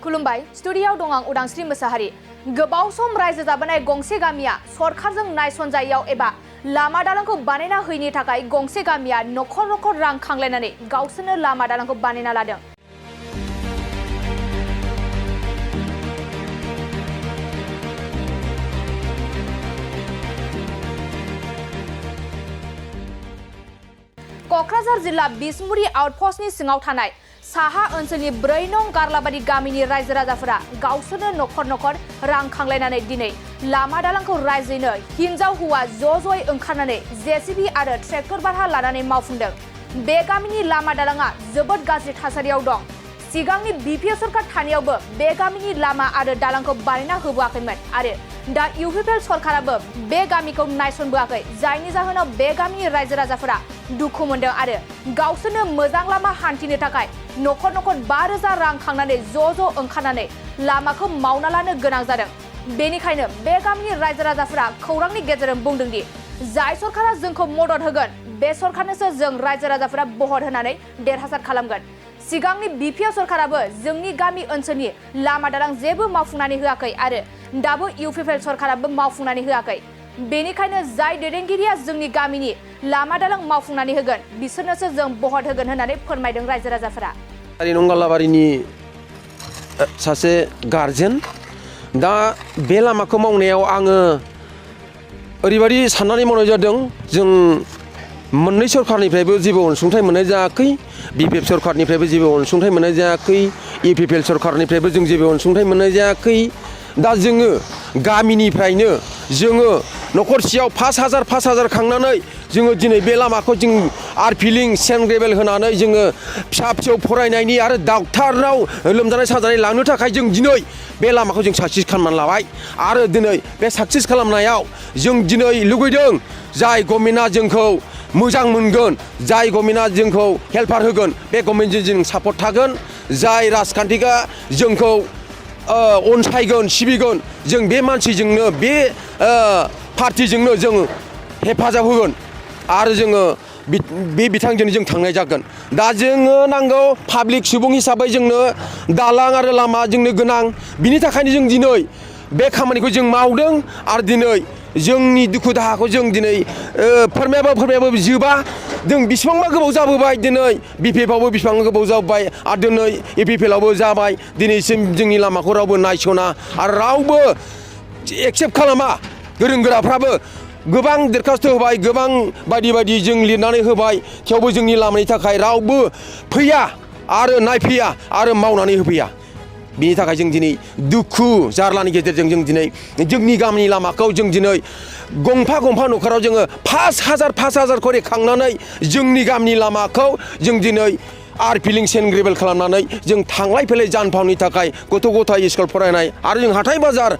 खुलुमबाय स्टुडियाव दं आं उदांस्रि मोसाहारि गोबाव सम रायजो जाबोनाय गंसे गामिया सरखारजों नायसनजायैयाव एबा लामा दालांखौ बानायना होयैनि थाखाय गंसे गामिया नखर नखर रां खांलायनानै गावसोरनो लामा दालांखौ बानायना लादों। कक्राझार जिल्ला बिसमुरि आउटपोस्टनि सिङाव थानाय साहा ओनसोलनि 4 नं गारलाबारि गामिनि रायजो राजाफोरा गावसोरनो नखर नखर रां खांलायनानै दिनै लामा दालांखौ रायजोयैनो हिनजाव हौवा ज'ज'यै ओंखारनानै जेसीबी आरो ट्रेक्टर भारा लानानै मावफुंदों। बे गामिनि लामा दालांआ जोबोद गाज्रि थासारियाव दं। सिगांनि बिपिएफ सरकार थानायावबो बे गामिनि लामा आरो दालांखौ बानायना होबोआखैमोन आरो दा इउपिपिएल सरकाराबो बे गामिखौ नायसनबोआखै, जायनि जाहोनाव बे गामिनि रायजो राजाफोरा दुखु मोनदों आरो गावसोरनो मोजां लामा हान्थिनो थाखाय नखर नखर 5,000 रां खांनानै ज' ओंखारनानै लामाखौ मावना लानो गोनां जादों। बेनिखायनो बे गामिनि रायजो राजाफोरा खौरांनि गेजेरजों बुंदों दि जाय सरकारा जोंखौ मदद होगोन बे सरकारनोसो जों रायजो राजाफोरा भट होनानै देरहासार खालामगोन। सिगांनि बिपिएफ सरकाराबो जोंनि गामि ओनसोलनि लामा दालां जेबो मावफुंनानै होआखै आरो दाबो इउपिपिएल सरकाराबो मावफुंनानै होआखै। बेनिखायनो जाय दैदेनगिरिया जोंनि गामिनि लामा दालां मावफुंनानै होगोन बिसोरनोसो जों भट होगोन होननानै फोरमायदों रायजो राजाफोरा। नंगालाबारिनि सासे गार्जेन दा बे लामाखौ मावनायाव आङो ओरैबायदि साननानै मावनाय जादों, जों मोननै सरकारनिफ्रायबो जेबो अनसुंथाइ मोननाय जायाखै, बिपिएफ सरकारनिफ्रायबो जेबो अनसुंथाइ मोननाय जायाखै, इउपिपिएल सरकारनिफ्रायबो जों जेबो अनसुंथाइ मोननाय जायाखै। दा जोङो गामिनिफ्रायनो जोङो नखरसेयाव 5,000 खांनानै जोङो दिनै बे लामाखौ जों आरफिलिं सेन्ड ग्रेभेल होनानै जोङो फिसा फिसौ फरायनायनि आरो डाक्टारनाव लोमजानाय साजानाय लांनो थाखाय जों दिनै बे लामाखौ जों साक्सेस खालामनानै लाबाय आरो दिनै बे साक्सेस खालामनायाव जों दिनै लुगैदों जाय गभर्नमेन्टआ जोंखौ मोजां मोनगोन, जाय गभर्नमेन्टआ जोंखौ हेल्पार होगोन बे गभर्नमेन्टजों जों सापर्ट थागोन, जाय राजखान्थिगा जोंखौ अनसायगोन सिबिगोन जों बे मानसिजोंनो बे पार्टिजोंनो जों हेफाजाब होगोन आरो जोङो बे बिथांजोंनो जों थांनाय जागोन। दा जोङो नांगौ पाब्लिक सुबुं हिसाबै जोंनो दालां आरो लामा जोंनो गोनां, बिनि थाखायनो जों दिनै बे खामानिखौ जों मावदों आरो दिनै जोंनि दुखु दाहाखौ जों दिनै फोरमायाबो जोबा। जों बेसेबांबा गोबाव जाबोबाय, दिनै बिपिएफआवबो बेसेबां गोबाव जाबोबाय आरो दिनै इउपिपिएलआवबो जाबाय, दिनैसिम जोंनि लामाखौ रावबो नायसना आरो रावबो एक्सेप्ट खालामा। गोरों गोराफ्राबो गोबां दरखास्त होबाय, गोबां बायदि जों लिरनानै होबाय, थेवबो जोंनि लामानि थाखाय रावबो फैया आरो नायफैया आरो मावनानै होफैया। बिनि थाखाय जों दिनै दुखु जारलानि गेजेरजों जों दिनै जोंनि गामिनि लामाखौ जों दिनै गंफा न'खराव जोङो 5,000 खरि खांनानै जोंनि गामिनि लामाखौ जों दिनै आरफिलिं सेन्ड ग्रेभेल खालामनानै जों थांलाय फैलाय जानफावनि थाखाय गथ' गथाय स्कुल फरायनाय आरो जों हाथाय बाजार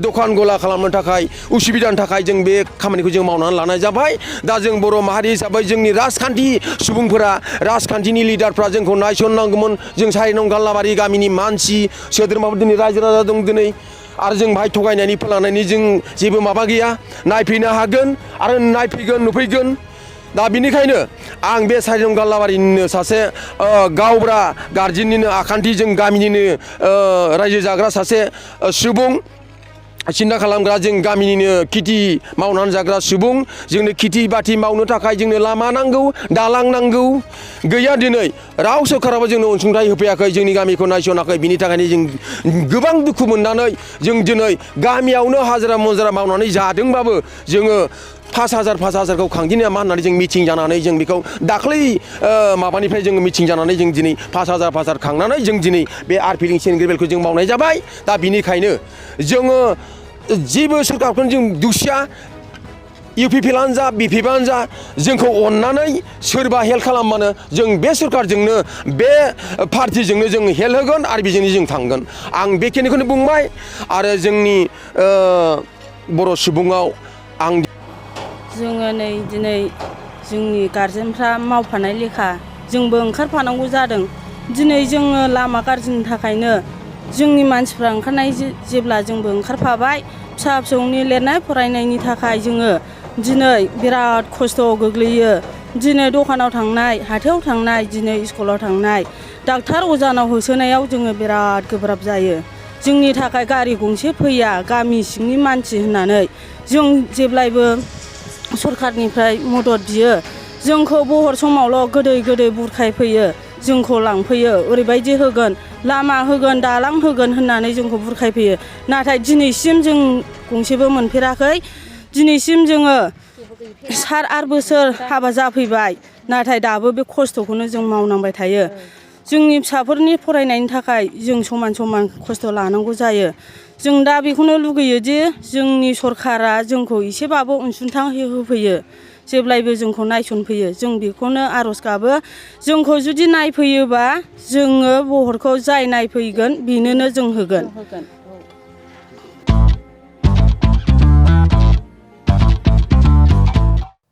दखान गला खालामनो थाखाय उसुबिदानि थाखाय जों बे खामानिखौ जों मावनानै लानाय जाबाय। दा जों बर' माहारि हिसाबै जोंनि राजखान्थि सुबुंफोरा, राजखान्थिनि लिडारफ्रा जोंखौ नायसननांगौमोन। जों 4 नं गारलाबारि गामिनि मानसि सोद्रोमाफोर दिनै रायजो राजा दं दिनै आरो जों बाहाय थगायनायनि फोलानायनि जों जेबो माबा गैया, नायफैनो हागोन आरो नायफैगोन नुफैगोन। दा बिनिखायनो आं बे 4 नं गारलाबारिनिनो सासे गावब्रा गार्जेननिनो आखान्थि जों गामिनिनो रायजो जाग्रा सासे सुबुं, सिन्था खालामग्रा जों गामिनिनो खेथि मावनानै जाग्रा सुबुं। जोंनो खेथि बाथि मावनो थाखाय जोंनो लामा नांगौ, दालां नांगौ, गैया दिनै राव सोरखाराबो जोंनो अनसुंथाइ होफैयाखै, जोंनि गामिखौ नायसनाखै। बिनि थाखायनो जों गोबां दुखु मोननानै जों दिनै गामियावनो हाजिरा मुजिरा मावनानै जादोंबाबो जोङो 5,000खौ खांदिनो मा होननानै जों मिटिं जानानै जों बेखौ दाख्लै माबानिफ्राय जों मिटिं जानानै जों दिनै 5,000 खांनानै जों दिनै बे आरफिलिं सेन्ड ग्रेभेलखौ जों मावनाय जाबाय। दा बिनिखायनो जोङो जेबो सरकारखौनो जों दुसिया, इउपिपिएलआनो जा बिपिएफआनो जा जोंखौ अननानै सोरबा हेल्प खालामबानो जों बे सरकारजोंनो बे पार्टिजोंनो जों हेल्प होगोन आरो बेजोंनो जों थांगोन। आं बेखिनिखौनो बुंबाय आरो जोंनि बर' सुबुङाव आं जोङो नै दिनै जोंनि गार्जेनफ्रा मावफानाय लेखा जोंबो ओंखारफानांगौ जादों। दिनै जोङो लामा गाज्रिनि थाखायनो जोंनि मानसिफ्रा ओंखारनाय जेब्ला जोंबो ओंखारफाबाय, फिसा फिसौनि लिरनाय फरायनायनि थाखाय जोङो दिनै बिराद खस्थ' गोग्लैयो। दिनै दखानाव थांनाय, हाथायाव थांनाय, दिनै स्कुलाव थांनाय डाक्टार अजानाव होसोनायाव जोङो बिराद गोब्राब जायो। जोंनि थाखाय गारि गंसे फैया गामि सिंनि मानसि होननानै जों जेब्लायबो सरखारनिफ्राय मदद बियो। जोंखौ बहर समावल' गोदै बुरखायफैयो, जोंखौ लांफैयो, ओरैबायदि होगोन, लामा होगोन, दालां होगोन होननानै जोंखौ बुरखायफैयो। नाथाय दिनैसिम जों गंसेबो मोनफेराखै। दिनैसिम जोङो 7-8 बोसोर हाबा जाफैबाय, नाथाय दाबो बे खस्थ'खौनो जों मावनांबाय थायो। जोंनि फिसाफोरनि फरायनायनि थाखाय जों समान खस्थ' लानांगौ जायो। जों दा बेखौनो लुगैयो दि जोंनि सरखारा जोंखौ एसेबाबो अनसुंथाइ होफैयो, जेब्लायबो जोंखौ नायसनफैयो। जों बेखौनो आर'ज गाबो, जोंखौ जुदि नायफैयोबा जोङो बहरखौ जाय नायफैगोन बेनोनो जों होगोन।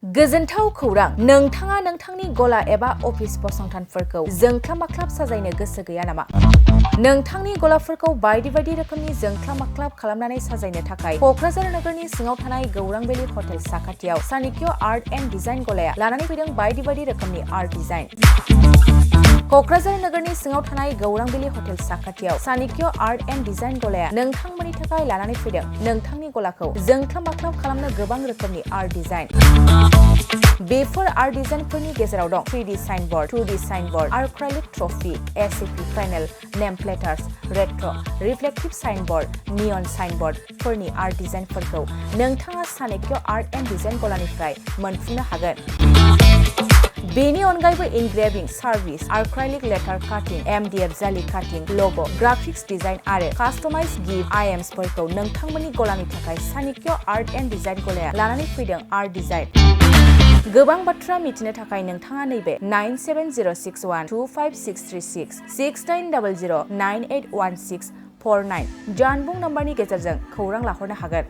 गोजोनथाव खौरां, नोंथाङा नोंथांनि गला एबा अफिस फसंथानफोरखौ जोंख्लाब-माख्लाब साजायनो गोसो गैया नामा? नोंथांनि गलाफोरखौ बायदि रोखोमनि जोंख्लाब-माख्लाब खालामनानै साजायनो थाखाय क'क्राझार नोगोरनि सिङाव थानाय गौरां भेलि हटेल साखाथियाव चाणक्य आर्ट एन्ड डिजाइन गलाया लानानै फैदों बायदि रोखोमनि आर्ट डिजाइन। क'क्राझार नोगोरनि सिङाव थानाय गौरां भेलि हटेल साखाथियाव चाणक्य आर्ट एन्ड डिजाइन गलाया नोंथांमोननि थाखाय लानानै फैदों नोंथांनि गलाखौ जोंख्लाब-माख्लाब खालामनो गोबां रोखोमनि आर्ट डिजाइन। बेफोर आर्ट डिजाइनफोरनि गेजेराव दं 3D signboard, 2D signboard, acrylic trophy, SAP panel, name प्लेटार्स, रेट्र', रिफ्लेक्टिभ साइनबोर्ड, नियन साइनबोर्डफोरनि आर्ट डिजाइनफोरखौ नोंथाङा चाणक्य आर्ट एन्ड डिजाइन गलानिफ्राय मोनफुंनो हागोन। बेनि अनगायैबो इनग्रेभिं सार्भिस, आर्क्राइलिक लेटार काटिं, MDF जालि काटिं, लग', ग्राफिक्स डिजाइन आरो कास्टमाइज गिफ्ट आइटेम्सफोरखौ नोंथांमोननि गलानि थाखाय चाणक्य आर्ट एन्ड डिजाइन गलाया लानानै फैदों आर्ट डिजाइन। गोबां बाथ्रा मिथिनो थाखाय नोंथाङा नैबे 9706125636 6900981649 जानबुं नम्बरनि गेजेरजों खौरां लाहरनो हागोन।